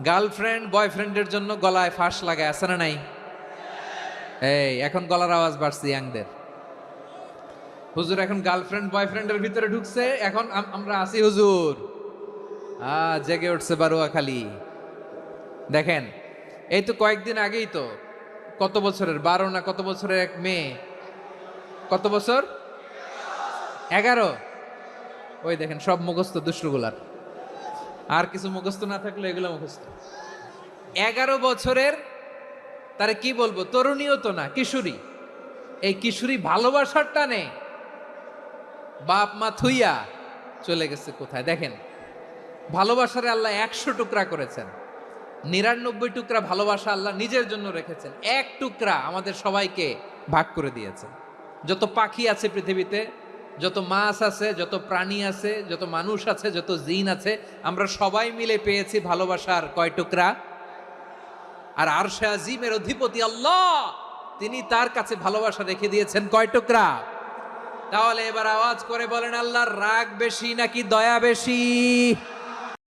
Girlfriend বয়ফ্রেন্ডের জন্য গলায় ফাঁস লাগায়, আছে না নাই? এই এখন গলার আওয়াজ বাড়ছে ইয়াংদের। হুজুর এখন গার্লফ্রেন্ড বয়ফ্রেন্ডের ভিতরে ঢুকছে, এখন আমরা আছি হুজুর। জেগে উঠছে বারুয়াখালী। দেখেন, এই তো কয়েকদিন আগেই তো, কত বছরের 12 না কত বছরের এক মেয়ে, কত বছর, 11। ওই দেখেন সব মুখস্থ দুষ্টগুলার, আর কিছু মুখস্থ না থাকলে এগুলো মুখস্থ। 11 বছরের, তারে কি বলবো, তরুণীও তো না, কিশোরী। এই কিশোরী ভালোবাসার টানে বাপ মা থুইয়া চলে গেছে কোথায়। দেখেন, ভালোবাসারে আল্লাহ 100 টুকরা করেছেন, 99 টুকরা ভালোবাসা আল্লাহ নিজের জন্য রেখেছেন, এক টুকরা আমাদের সবাইকে ভাগ করে দিয়েছেন। যত পাখি আছে পৃথিবীতে, যত মাছ আছে, যত প্রাণী আছে, যত মানুষ আছে, যত জিন আছে, আমরা সবাই মিলে পেয়েছি ভালোবাসার কয় টুকরা? আর আরশে আজিমের অধিপতি আল্লাহ, তিনি তার কাছে ভালোবাসা রেখে দিয়েছেন কয় টুকরা? তাহলে এবার আওয়াজ করে বলেন, আল্লাহর রাগ বেশি নাকি দয়া বেশি?